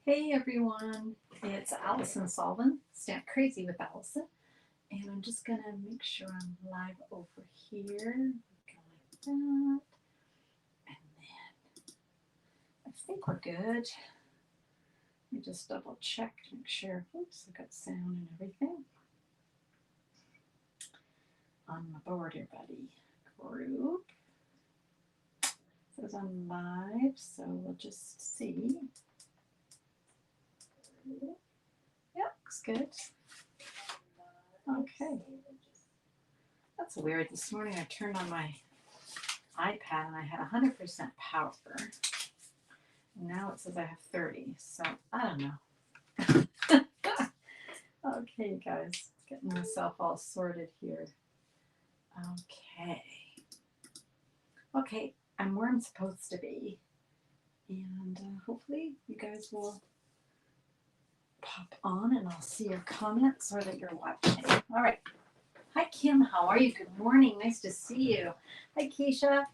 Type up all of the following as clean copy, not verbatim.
Hey everyone, it's Allison Sullivan, Stamp Crazy with Allison, and I'm just gonna make sure I'm live over here. Go like that, and then I think we're good. Let me just double check to make sure. Oops, I got sound and everything on my board here, buddy. Group it says I'm live, so we'll just see. Yep, looks good. Okay. That's weird. This morning I turned on my iPad and I had 100% power. And now it says I have 30. So I don't know. Okay, guys. Getting myself all sorted here. Okay. Okay, I'm where I'm supposed to be. And hopefully you guys will pop on and I'll see your comments or that you're watching. All right. Hi, Kim. How are you? Good morning. Nice to see you. Hi, Keisha.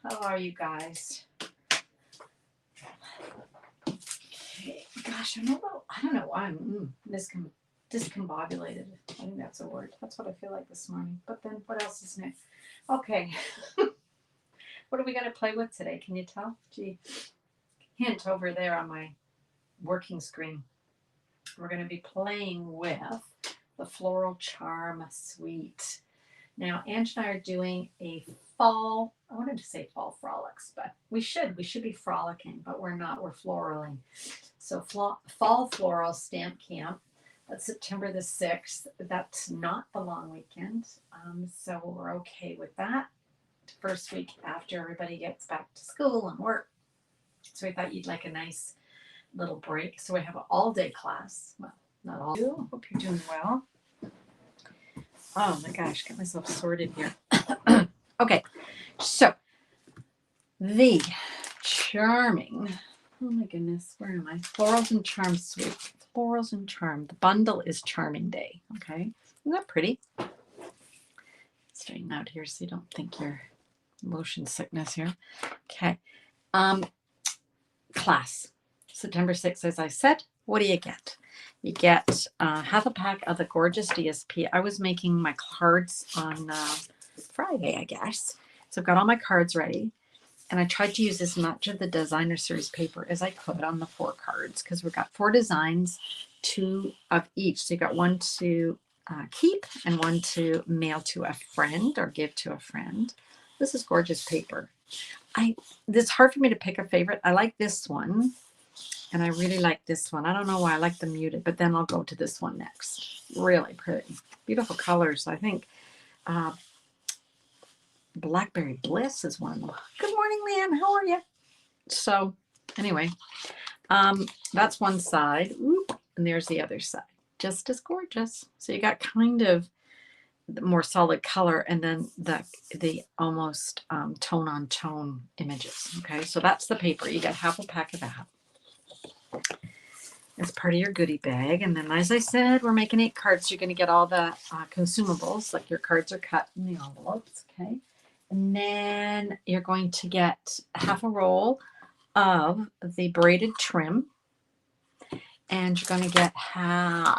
How are you guys? Okay. Gosh, I don't know why I'm discombobulated. I think that's a word. That's what I feel like this morning. But then what else is new? Okay. What do we got to play with today? Can you tell? Gee, hint over there on my working screen. We're going to be playing with the Floral Charm Suite. Now, Ange and I are doing a fall, I wanted to say fall frolics, but we should be frolicking, but we're not, we're floraling. So fall floral stamp camp, that's September the 6th. That's not the long weekend, so we're okay with that. First week after everybody gets back to school and work. So we thought you'd like a nice little break. So we have an all-day class. Well, not all. Hope you're doing well. Oh my gosh, get myself sorted here. Okay, so the charming, oh my goodness, where am I? Florals and Charm Suite. Florals and Charm. The bundle is Charming Day. Okay, isn't that pretty? Straighten out here so you don't think you're motion sickness here. Okay. Class. September 6th, as I said. What do you get? You get half a pack of the gorgeous DSP. I was making my cards on Friday, I guess. So I've got all my cards ready. And I tried to use as much of the designer series paper as I could on the 4 cards because we've got 4 designs, 2 of each. So you got one to keep and one to mail to a friend or give to a friend. This is gorgeous paper. It's hard for me to pick a favorite. I like this one. And I really like this one. I don't know why I like the muted, but then I'll go to this one next. Really pretty. Beautiful colors. I think Blackberry Bliss is one of them. Good morning, Leanne. How are you? So anyway, that's one side. Oop, and there's the other side. Just as gorgeous. So you got kind of the more solid color and then the almost tone on tone images. Okay, so that's the paper. You got half a pack of that as part of your goodie bag. And then, as I said, we're making 8 cards. So you're going to get all the consumables, like your cards are cut in the envelopes. Okay. And then you're going to get half a roll of the braided trim. And you're going to get a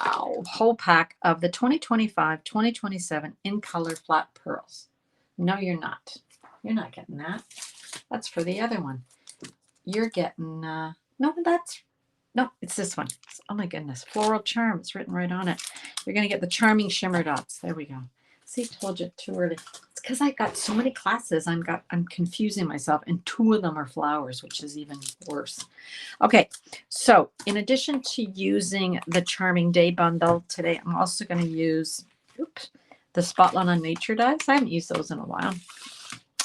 whole pack of the 2025-2027 in color flat pearls. No, you're not. You're not getting that. That's for the other one. You're getting, no, it's this one. Oh my goodness. Floral Charm. It's written right on it. You're going to get the Charming Shimmer Dots. There we go. See, told you too early. It's because I got so many classes. I'm confusing myself, and 2 of them are flowers, which is even worse. Okay, so in addition to using the Charming Day bundle today, I'm also going to use the Spotlight on Nature dies. I haven't used those in a while.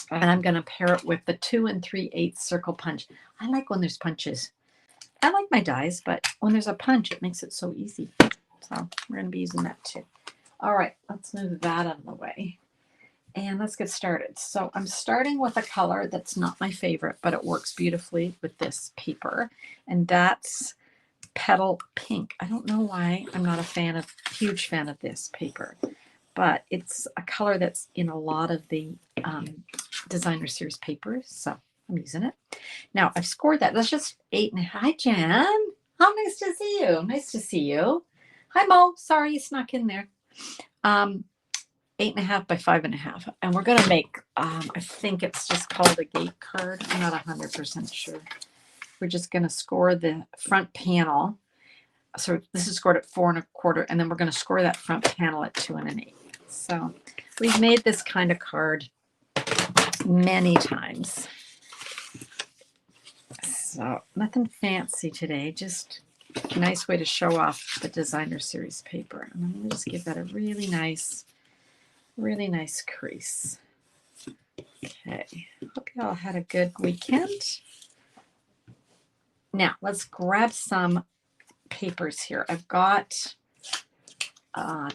And I'm going to pair it with the 2 3/8 circle punch. I like when there's punches. I like my dies, but when there's a punch, it makes it so easy. So we're going to be using that too. All right, let's move that out of the way. And let's get started. So I'm starting with a color that's not my favorite, but it works beautifully with this paper. And that's Petal Pink. I don't know why I'm not huge fan of this paper, but it's a color that's in a lot of the designer series papers. So I'm using it. Now I've scored that. That's just 8.5. Hi, Jan. How nice to see you. Nice to see you. Hi, Mo. Sorry you snuck in there. 8.5 by 5.5. And we're going to make, I think it's just called a gate card. I'm not 100% sure. We're just going to score the front panel. So this is scored at 4.25, and then we're going to score that front panel at 2 1/8. So we've made this kind of card many times. So nothing fancy today, just a nice way to show off the designer series paper. And I'm going to just give that a really nice crease. Okay, hope you all had a good weekend. Now let's grab some papers here. I've got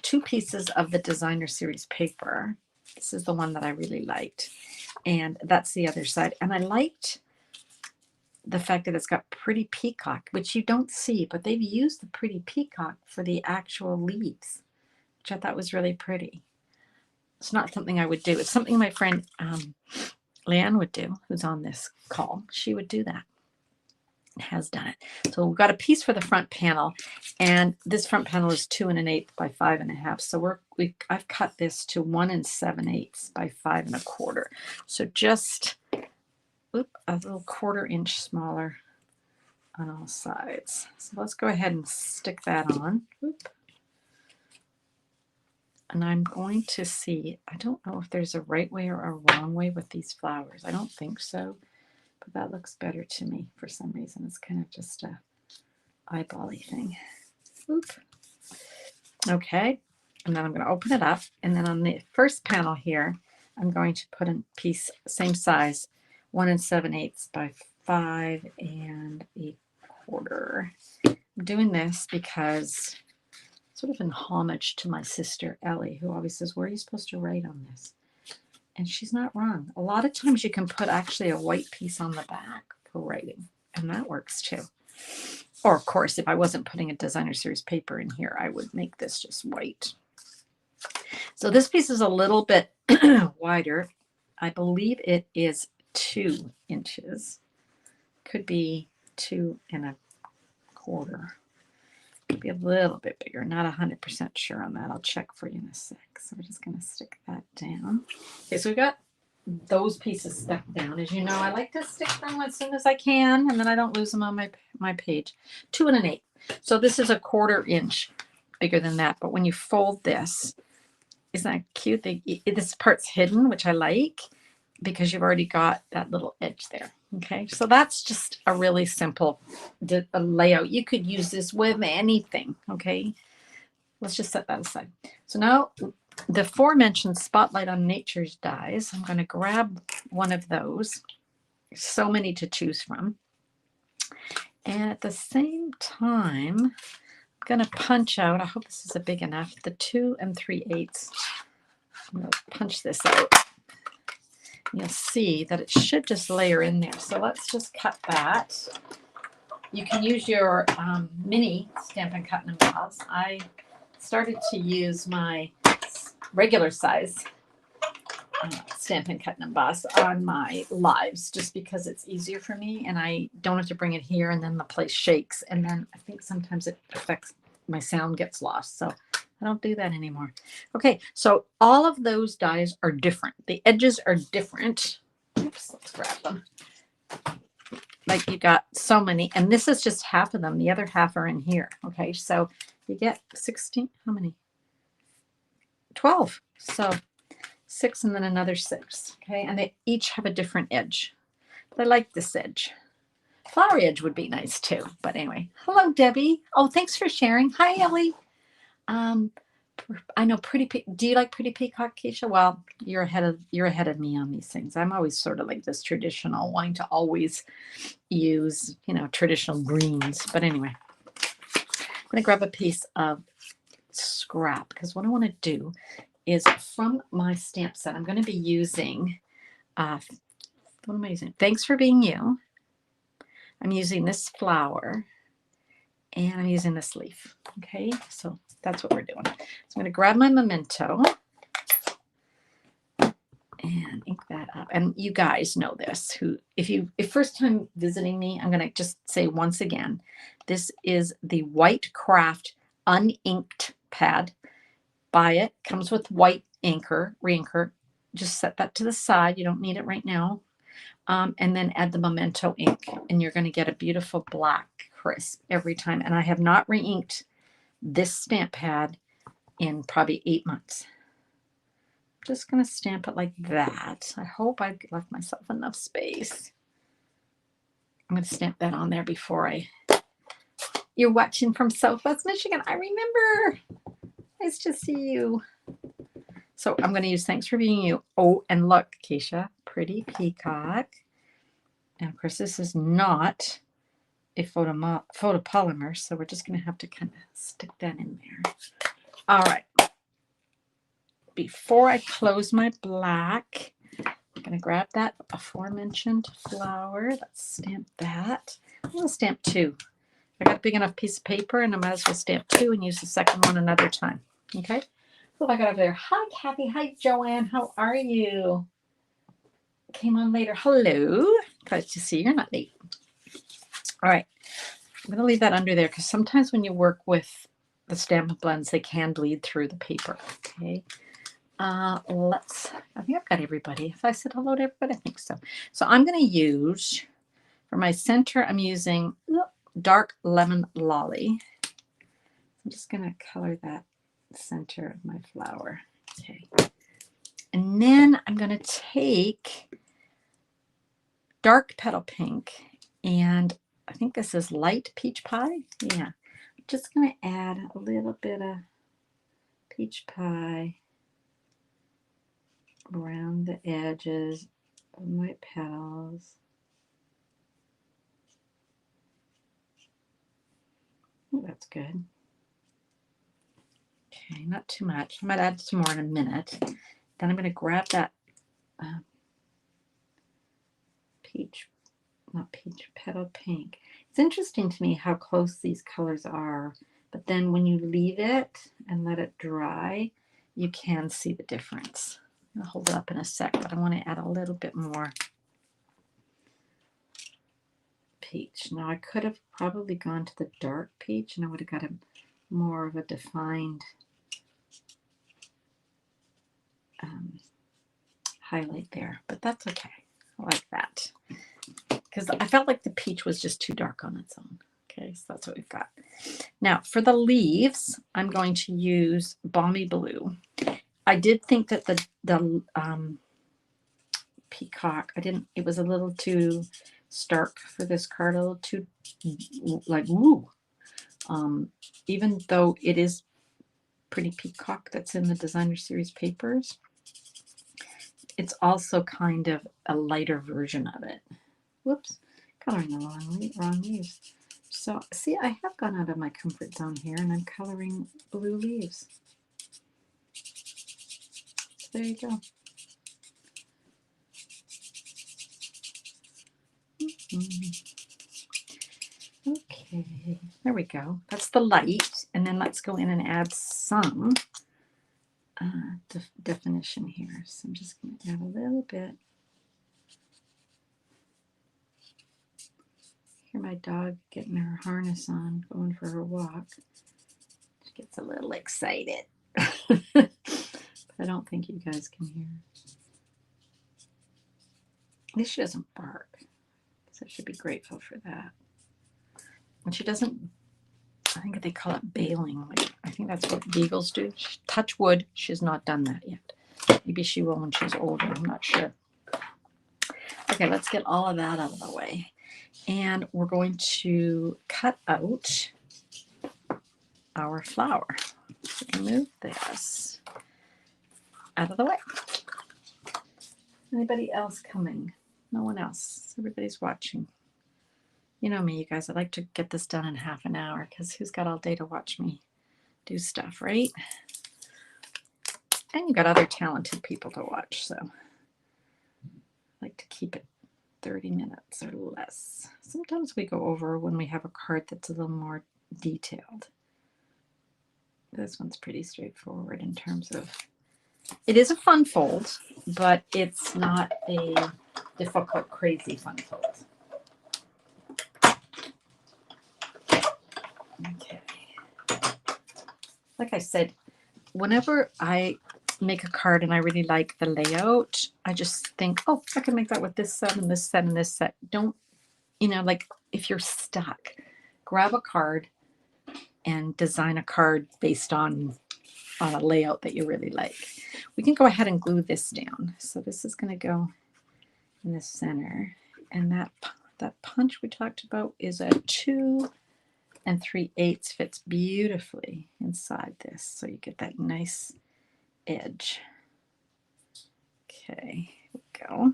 2 pieces of the designer series paper. This is the one that I really liked, and that's the other side. And I liked the fact that it's got pretty peacock, which you don't see, but they've used the pretty peacock for the actual leaves, which I thought was really pretty. It's not something I would do. It's something my friend Leanne would do, who's on this call. She would do that. Has done it. So we've got a piece for the front panel, and this front panel is 2 1/8 by 5.5. So I've cut this to 1 7/8 by 5.25. So just a little 1/4 inch smaller on all sides. So let's go ahead and stick that on. And I'm going to see, I don't know if there's a right way or a wrong way with these flowers. I don't think so. But that looks better to me for some reason. It's kind of just a eyeball-y thing. Oop. Okay, and then I'm going to open it up. And then on the first panel here, I'm going to put a piece, same size, 1 7/8 by 5.25. I'm doing this because sort of in homage to my sister Ellie, who always says, "Where are you supposed to write on this?" And she's not wrong. A lot of times you can put actually a white piece on the back for writing, and that works too. Or of course, if I wasn't putting a designer series paper in here, I would make this just white. So this piece is a little bit wider. I believe it is 2 inches. Could be 2 1/4. Could be a little bit bigger. Not 100% sure on that. I'll check for you in a sec. So we're just going to stick that down. Okay, so we've got those pieces stuck down. As you know, I like to stick them as soon as I can, and then I don't lose them on my page. 2 1/8. So this is a 1/4 inch bigger than that. But when you fold this, isn't that cute? This part's hidden, which I like, because you've already got that little edge there. Okay, so that's just a really simple layout. You could use this with anything. Okay, let's just set that aside. So now the aforementioned Spotlight on Nature's dies. I'm going to grab one of those. There's so many to choose from. And at the same time, I'm going to punch out, I hope this is a big enough, the 2 3/8. I'm going to punch this out. You'll see that it should just layer in there. So let's just cut that. You can use your mini Stampin' Cut and Emboss. I started to use my regular size Stampin' Cut and Emboss on my lives, just because it's easier for me and I don't have to bring it here and then the place shakes, and then I think sometimes it affects, my sound gets lost. So I don't do that anymore. Okay, so all of those dies are different. The edges are different. Oops, let's grab them. Like you got so many, and this is just half of them. The other half are in here. Okay, so you get 16, how many? 12. So 6 and then another 6. Okay, and they each have a different edge. But I like this edge. Flowery edge would be nice too. But anyway, hello, Debbie. Oh, thanks for sharing. Hi, Ellie. I know do you like Pretty Peacock, Keisha? Well, you're ahead of me on these things. I'm always sort of like this traditional, wanting to always use, traditional greens. But anyway, I'm going to grab a piece of scrap, because what I want to do is from my stamp set, I'm going to be using, what am I using? Thanks for Being You. I'm using this flower, and I'm using this leaf. Okay, so that's what we're doing. So I'm going to grab my memento and ink that up. And you guys know this. If first time visiting me, I'm going to just say once again, this is the White Craft uninked pad. Buy it. Comes with white reinker. Just set that to the side. You don't need it right now. And then add the Memento ink, and you're going to get a beautiful black crisp every time. And I have not re-inked this stamp pad in probably 8 months. Just going to stamp it like that. I hope I've left myself enough space. I'm going to stamp that on there before you're watching from Southwest Michigan. I remember. Nice to see you. So I'm going to use Thanks for Being You. Oh, and look, Keisha, pretty peacock. And of course, this is not a photopolymer, so we're just going to have to kind of stick that in there. All right. Before I close my black, I'm going to grab that aforementioned flower. Let's stamp that. I'm going to stamp 2. I got a big enough piece of paper, and I might as well stamp 2 and use the second one another time. Okay? Who have I got over there? Hi, Kathy. Hi, Joanne. How are you? Came on later. Hello. Glad to see you're not late. All right. I'm going to leave that under there because sometimes when you work with the Stampin' Blends, they can bleed through the paper. Okay. I think I've got everybody. If I said hello to everybody, I think so. So I'm going to use, for my center, I'm using Dark Lemon Lolly. I'm just going to color that center of my flower. Okay. And then I'm going to take Dark Petal Pink, and I think this is Light Peach Pie. Yeah. I'm just going to add a little bit of peach pie around the edges of my petals. Oh, that's good. Okay, not too much. I might add some more in a minute. Then I'm going to grab that petal pink. It's interesting to me how close these colors are, but then when you leave it and let it dry, you can see the difference. I'll hold it up in a sec, but I want to add a little bit more peach. Now I could have probably gone to the dark peach and I would have got a more of a defined highlight there, but that's okay. I like that because I felt like the peach was just too dark on its own. Okay, so that's what we've got. Now for the leaves, I'm going to use Balmy Blue. I did think that the peacock, it was a little too stark for this card, a little too like woo. Even though it is pretty peacock that's in the designer series papers, it's also kind of a lighter version of it. Whoops, coloring the wrong leaves. So see, I have gone out of my comfort zone here and I'm coloring blue leaves. So there you go. Okay, there we go. That's the light. And then let's go in and add some definition here. So I'm just going to add a little bit. Hear my dog getting her harness on, going for her walk. She gets a little excited. But I don't think you guys can hear. At least she doesn't bark. So I should be grateful for that. And she doesn't, I think they call it bailing. I think that's what beagles do. Touch wood, she's not done that yet. Maybe she will when she's older, I'm not sure. Okay, let's get all of that out of the way. And we're going to cut out our flower. Remove this out of the way. Anybody else coming? No one else. Everybody's watching. You know me, you guys. I like to get this done in half an hour because who's got all day to watch me do stuff, right? And you got other talented people to watch, so I like to keep it 30 minutes or less. Sometimes we go over when we have a card that's a little more detailed. This one's pretty straightforward in terms of It is a fun fold, but it's not a difficult, crazy fun fold. Okay. Like I said, whenever I make a card and I really like the layout, I just think, oh, I can make that with this set and this set and this set. Don't, like if you're stuck, grab a card and design a card based on a layout that you really like. We can go ahead and glue this down. So this is going to go in the center, and that punch we talked about is a 2 3/8 fits beautifully inside this, so you get that nice edge. Okay, here we go.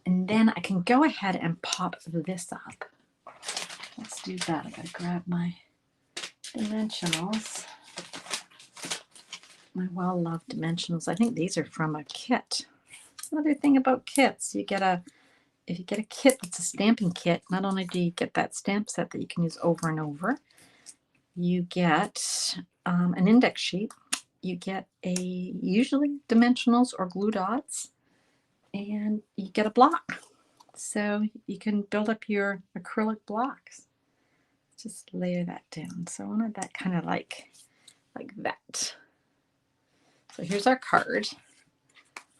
And then I can go ahead and pop this up. Let's do that. I gotta grab my dimensionals. My well-loved dimensionals. I think these are from a kit. Another thing about kits, if you get a kit that's a stamping kit, not only do you get that stamp set that you can use over and over, you get an index sheet, you get usually dimensionals or glue dots, and you get a block. So you can build up your acrylic blocks. Just layer that down. So I wanted that kind of like that. So here's our card.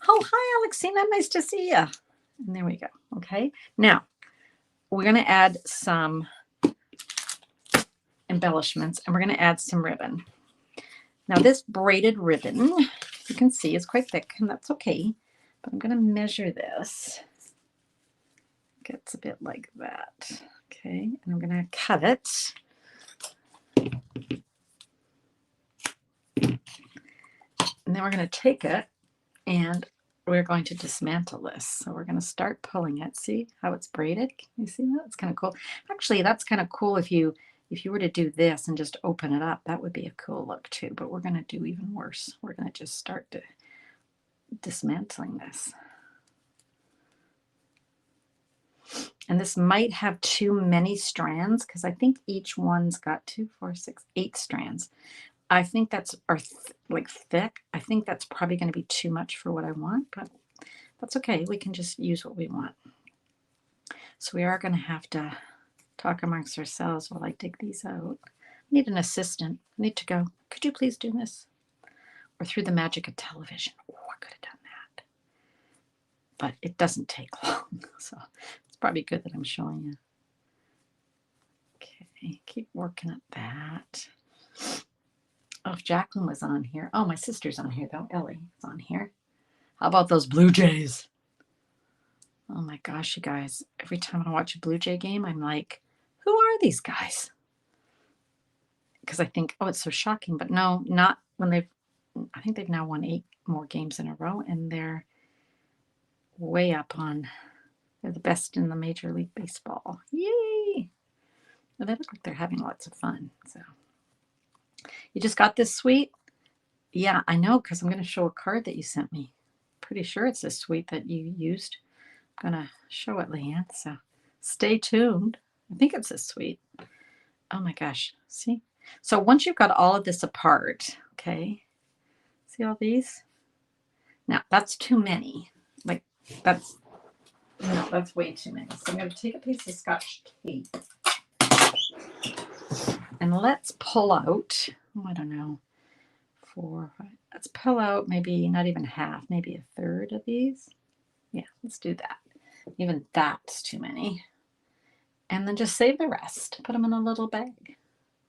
Oh, hi, Alexina. Nice to see you. And there we go. Okay. Now, we're going to add some embellishments, and we're going to add some ribbon. Now, this braided ribbon, you can see, is quite thick, and that's okay. But I'm going to measure this. It gets a bit like that. Okay. And I'm going to cut it. And then we're going to take it and we're going to dismantle this. So we're going to start pulling it. See how it's braided? Can you see that? It's kind of cool. Actually, that's kind of cool if you were to do this and just open it up. That would be a cool look too. But we're going to do even worse. We're going to just start dismantling this. And this might have too many strands because I think each one's got 2, 4, 6, 8 strands. I think that's like thick. I think that's probably going to be too much for what I want, but that's okay. We can just use what we want. So we are going to have to talk amongst ourselves while I dig these out. I need an assistant. I need to go, could you please do this? Or through the magic of television. Oh, I could have done that. But it doesn't take long. So it's probably good that I'm showing you. Okay, keep working at that. Oh, if Jacqueline was on here. Oh, my sister's on here, though. Ellie is on here. How about those Blue Jays? Oh, my gosh, you guys. Every time I watch a Blue Jay game, I'm like, who are these guys? Because I think, oh, it's so shocking. But no, not when I think they've now won 8 more games in a row, and they're way up on, they're the best in the Major League Baseball. Yay! Well, they look like they're having lots of fun, so. You just got this suite? Yeah, I know, because I'm going to show a card that you sent me. Pretty sure it's this suite that you used. I'm going to show it, Leanne, so stay tuned. I think it's this suite. Oh my gosh, see? So once you've got all of this apart, okay, see all these? Now, that's too many. Like, that's way too many. So I'm going to take a piece of Scotch tape. And let's pull out, I don't know, 4, 5. Let's pull out maybe not even half, maybe a third of these. Yeah, let's do that. Even that's too many. And then just save the rest. Put them in a little bag.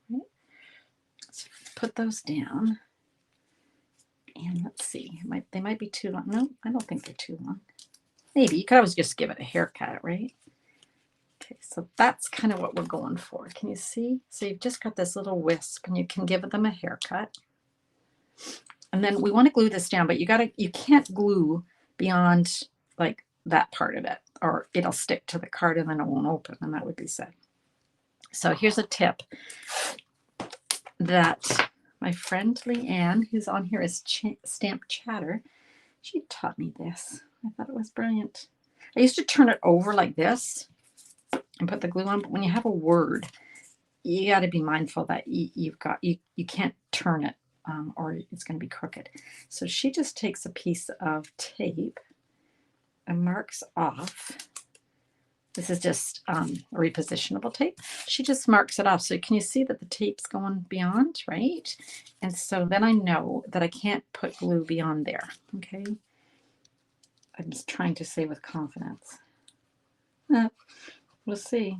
Right? Let's put those down. And let's see. They might be too long. No, I don't think they're too long. Maybe. You could always just give it a haircut, right? Okay, so that's kind of what we're going for. Can you see? So you've just got this little wisp, and you can give them a haircut. And then we want to glue this down, but you can't glue beyond like that part of it, or it'll stick to the card and then it won't open, and that would be sad. So here's a tip that my friend Leanne, who's on here as Stamp Chatter, she taught me this. I thought it was brilliant. I used to turn it over like this and put the glue on, but when you have a word, you got to be mindful that you can't turn it or it's going to be crooked. So she just takes a piece of tape and marks off. This is just repositionable tape. She just marks it off. So can you see that the tape's going beyond, right? And so then I know that I can't put glue beyond there, okay? I'm just trying to say with confidence. We'll see.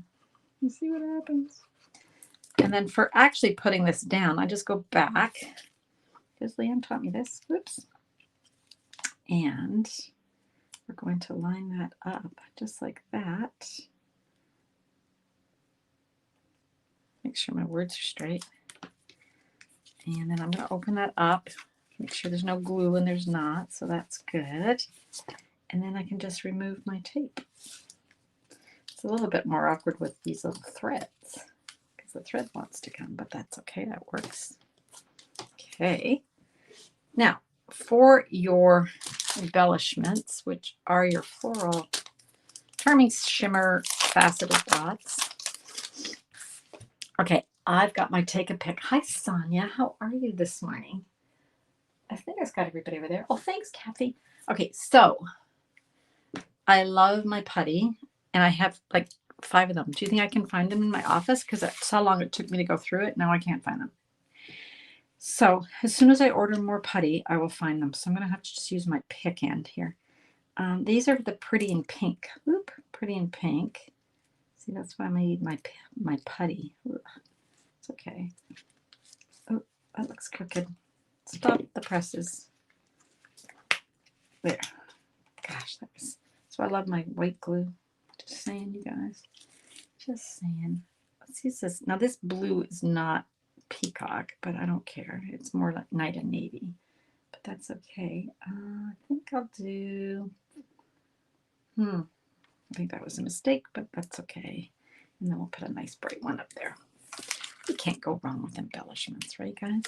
We'll see what happens. And then for actually putting this down, I just go back, because Leanne taught me this. Whoops. And we're going to line that up just like that. Make sure my words are straight. And then I'm going to open that up. Make sure there's no glue, and there's not, so that's good. And then I can just remove my tape. It's a little bit more awkward with these little threads because the thread wants to come, but that's okay. That works. Okay. Now, for your embellishments, which are your Floral Charming Shimmer Faceted Dots. Okay, I've got my take a pick. Hi, Sonia. How are you this morning? I think I've got everybody over there. Oh, thanks, Kathy. Okay, so I love my putty, and I have like 5 of them. Do you think I can find them in my office? Because that's how long it took me to go through it. Now I can't find them. So as soon as I order more putty, I will find them. So I'm going to have to just use my pick end here. These are the Pretty in Pink. Oop, Pretty in Pink. See, that's why I need my putty. Ugh, it's okay. Oh, that looks crooked. Stop the presses. There. Gosh, that's why I love my white glue. Just saying, you guys. Just saying. Let's use this. Now, this blue is not peacock, but I don't care. It's more like night and navy. But that's okay. I think I'll do... I think that was a mistake, but that's okay. And then we'll put a nice bright one up there. You can't go wrong with embellishments, right, guys?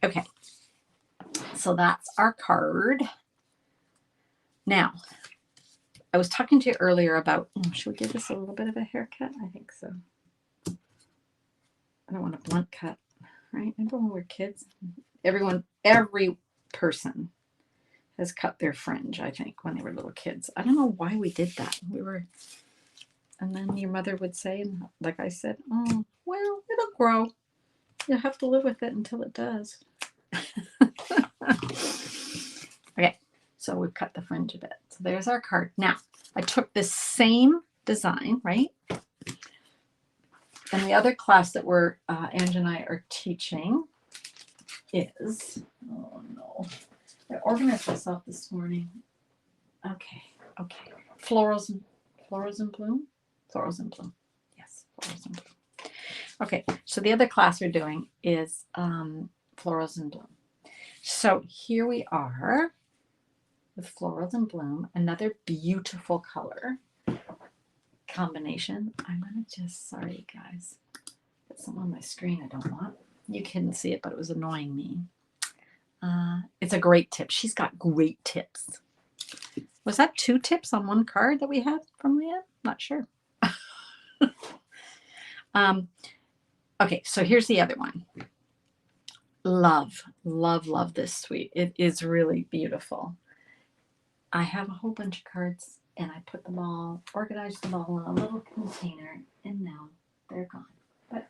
Okay. So that's our card. Now, I was talking to you earlier about, should we give this a little bit of a haircut? I think so. I don't want a blunt cut, right? Remember when we were kids? Every person has cut their fringe, I think, when they were little kids. I don't know why we did that. And then your mother would say, and like I said, oh, well, it'll grow. You'll have to live with it until it does. Okay, so we've cut the fringe a bit. So there's our card. Now, I took this same design, right? And the other class that Ange and I are teaching is, oh no, I organized myself this morning. Okay. Florals in Bloom? Florals in Bloom. Yes, Florals in Bloom. Okay, so the other class we're doing is Florals in Bloom. So here we are with Florals in Bloom, another beautiful color combination. I'm going to just, sorry guys, put some on my screen I don't want. You couldn't see it, but it was annoying me. It's a great tip. She's got great tips. Was that 2 tips on one card that we had from Leanne? Not sure. Okay, so here's the other one. Love this suite. It is really beautiful. I have a whole bunch of cards, and I put them all, organized them all in a little container, and now they're gone. But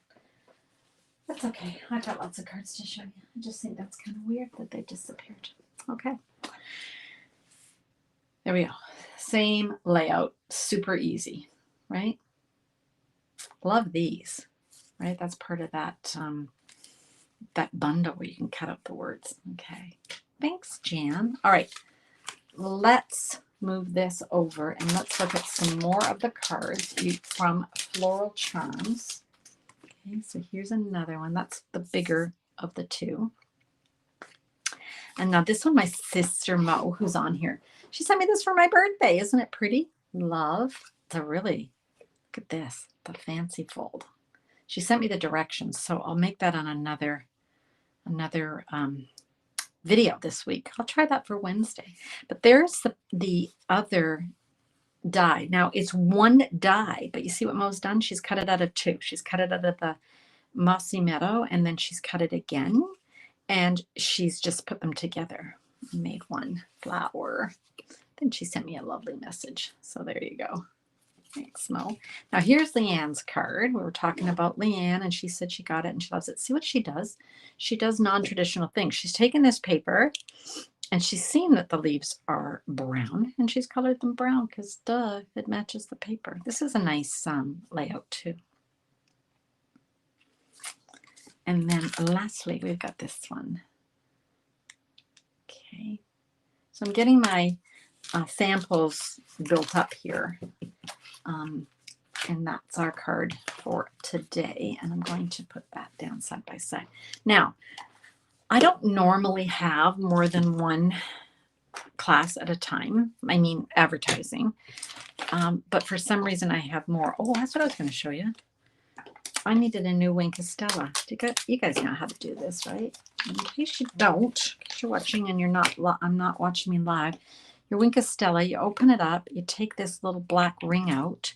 that's okay. I've got lots of cards to show you. I just think that's kind of weird that they disappeared. Okay. There we go. Same layout. Super easy, right? Love these, right? That's part of that that bundle where you can cut up the words. Okay. Thanks, Jan. All right. Let's move this over and let's look at some more of the cards from Floral Charms. Okay, so here's another one. That's the bigger of the 2. And now this one, my sister Mo, who's on here, she sent me this for my birthday. Isn't it pretty? Love. It's a really, look at this, the fancy fold. She sent me the directions, so I'll make that on another video this week. I'll try that for Wednesday. But there's the other die. Now it's 1 die, but you see what Mo's done? She's cut it out of 2. She's cut it out of the Mossy Meadow, and then she's cut it again. And she's just put them together, made one flower. Then she sent me a lovely message. So there you go. Thanks, Mo. Now here's Leanne's card. We were talking about Leanne, and she said she got it and she loves it. See what she does? She does non-traditional things. She's taken this paper and she's seen that the leaves are brown, and she's colored them brown because, duh, it matches the paper. This is a nice layout too. And then lastly, we've got this one. Okay, so I'm getting my samples built up here. And that's our card for today. And I'm going to put that down side by side. Now, I don't normally have more than one class at a time. I mean, advertising. But for some reason I have more. Oh, that's what I was going to show you. I needed a new Wink Estella. You guys know how to do this, right? In case you don't, in case you're watching and you're not, I'm not watching me live. Your Wink Estella, you open it up, you take this little black ring out,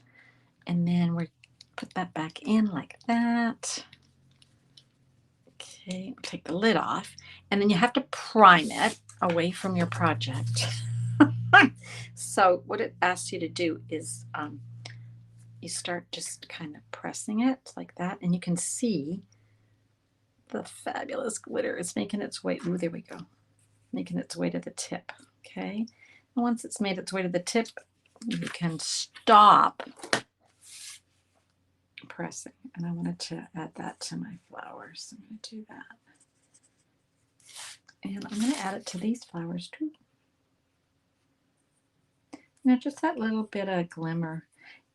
and then we put that back in like that. Okay, take the lid off, and then you have to prime it away from your project. So what it asks you to do is you start just kind of pressing it like that, and you can see the fabulous glitter is making its way. Ooh, there we go. Making its way to the tip. Okay. And once it's made its way to the tip, you can stop pressing. And I wanted to add that to my flowers. So I'm going to do that. And I'm going to add it to these flowers too. Now, just that little bit of glimmer.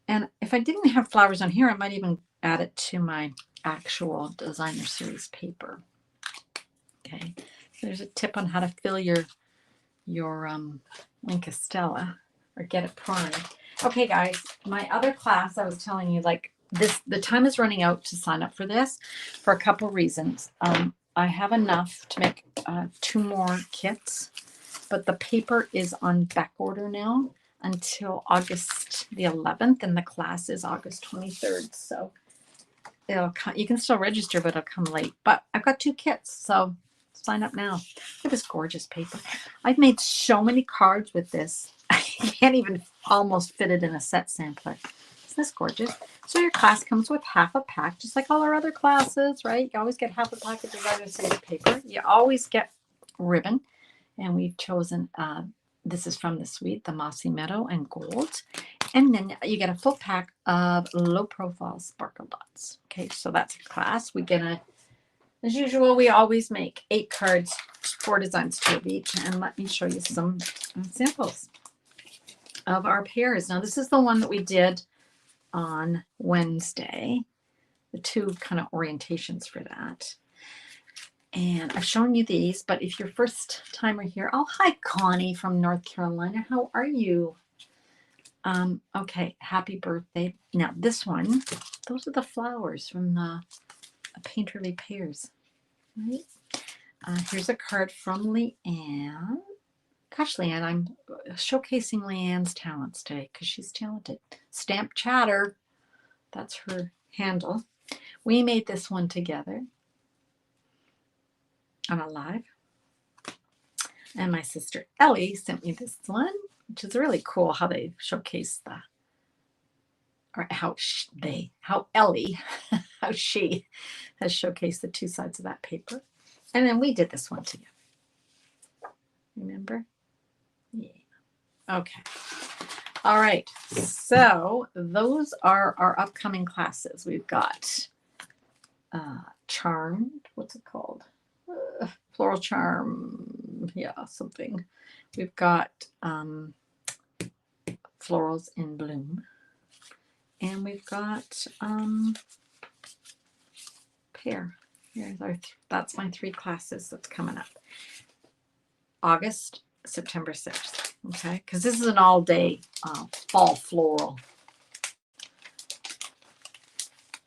And if I didn't have flowers on here, I might even add it to my actual designer series paper. Okay, so there's a tip on how to fill your Wink Estella or get it primed. Okay, guys, my other class, I was telling you, like this, the time is running out to sign up for this for a couple reasons. I have enough to make 2 more kits, but the paper is on back order now until August the 11th, and the class is August 23rd. So it'll come, you can still register, but it'll come late. But I've got 2 kits, so sign up now. Look at this gorgeous paper. I've made so many cards with this. I can't even almost fit it in a set sampler. Isn't this gorgeous? So your class comes with half a pack, just like all our other classes, right? You always get half a pack of designer series paper. You always get ribbon, and we've chosen this is from the suite, the Mossy Meadow and Gold. And then you get a full pack of low profile sparkle dots. Okay, so that's a class. We get as usual, we always make 8 cards, 4 designs, 2 of each. And let me show you some samples of our pairs. Now, this is the one that we did on Wednesday, the 2 kind of orientations for that. And I've shown you these, but if you're first timer here, oh, hi, Connie from North Carolina. How are you? Okay, happy birthday. Now, this one, those are the flowers from the Painterly Pears, right? Here's a card from Leanne. Gosh, Leanne, I'm showcasing Leanne's talents today because she's talented. Stamp Chatter, that's her handle. We made this one together on a live. And my sister Ellie sent me this one, which is really cool how they showcase the, or how Ellie, how she has showcased the 2 sides of that paper. And then we did this one together. Remember? Yeah. Okay. All right. So those are our upcoming classes. We've got Charmed, what's it called? Floral Charm, yeah, something. We've got Florals in Bloom. And we've got Pear. Here's our that's my 3 classes that's coming up. August, September 6th. Okay, because this is an all-day fall floral.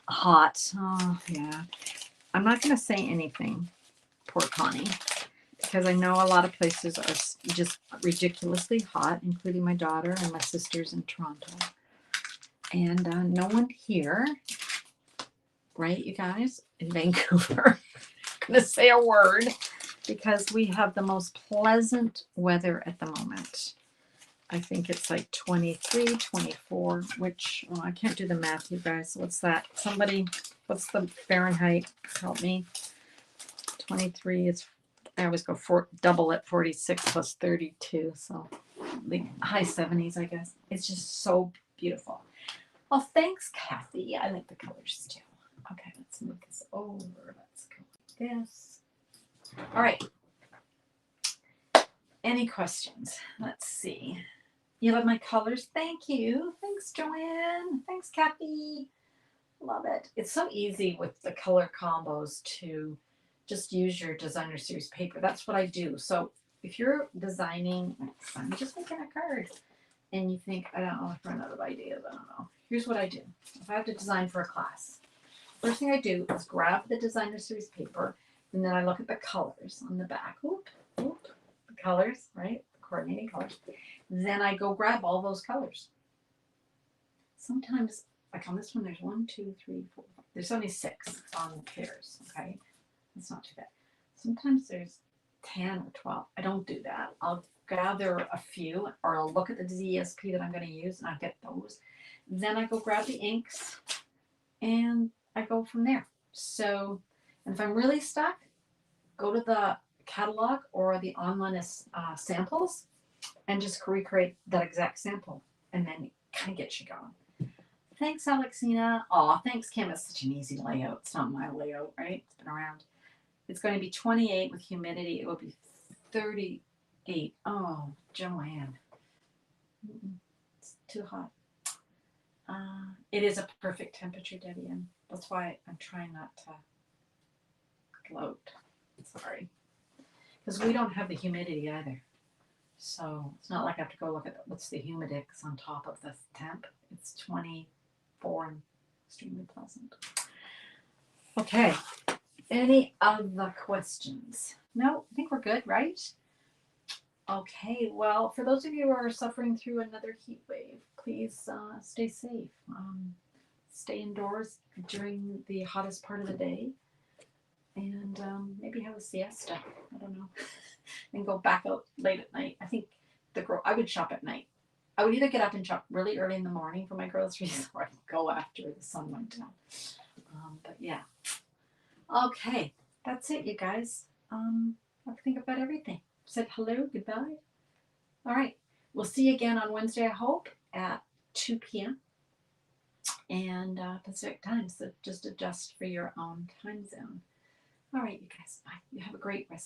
Hot. Oh, yeah. I'm not going to say anything, poor Connie, because I know a lot of places are just ridiculously hot, including my daughter and my sisters in Toronto. And no one here, right, you guys, in Vancouver, going to say a word. because we have the most pleasant weather at the moment. I think it's like 23, 24, which, oh, I can't do the math, you guys. What's that? Somebody, what's the Fahrenheit? Help me. 23 is, I always go double it, 46 plus 32. So the high 70s, I guess. It's just so beautiful. Well, thanks, Kathy. I like the colors too. Okay, let's move this over. Let's go like this. All right. Any questions? Let's see. You love my colors? Thank you. Thanks, Joanne. Thanks, Kathy. Love it. It's so easy with the color combos to just use your designer series paper. That's what I do. So if you're designing, I'm just making a card, and you think, I don't know, if I run out of ideas, I don't know. Here's what I do. If I have to design for a class, first thing I do is grab the designer series paper, and then I look at the colors on the back. Oop, oop, the colors, right? The coordinating colors. Then I go grab all those colors. Sometimes, like on this one, there's 1, 2, 3, 4. There's only 6 on pairs, okay? That's not too bad. Sometimes there's 10 or 12. I don't do that. I'll gather a few, or I'll look at the DSP that I'm going to use, and I'll get those. Then I go grab the inks, and I go from there. So, and if I'm really stuck, go to the catalog or the online samples, and just recreate that exact sample, and then it kind of gets you going. Thanks, Alexina. Aw, thanks, Kim. It's such an easy layout. It's not my layout, right? It's been around. It's going to be 28 with humidity. It will be 38. Oh, Joanne. It's too hot. It is a perfect temperature, Debbie, and that's why I'm trying not to gloat. Sorry. Because we don't have the humidity either. So it's not like I have to go look at what's the humidix on top of the temp. It's 24 and extremely pleasant. Okay. Any other questions? No, I think we're good, right? Okay. Well, for those of you who are suffering through another heat wave, please stay safe. Stay indoors during the hottest part of the day. And maybe have a siesta. I don't know. And go back out late at night. I think I would shop at night. I would either get up and shop really early in the morning for my groceries, or I'd go after the sun went down. But yeah. Okay, that's it, you guys. I think about everything. Said hello, goodbye. All right, we'll see you again on Wednesday, I hope, at 2 p.m. and Pacific time. So just adjust for your own time zone. All right, you guys. Bye. You have a great rest.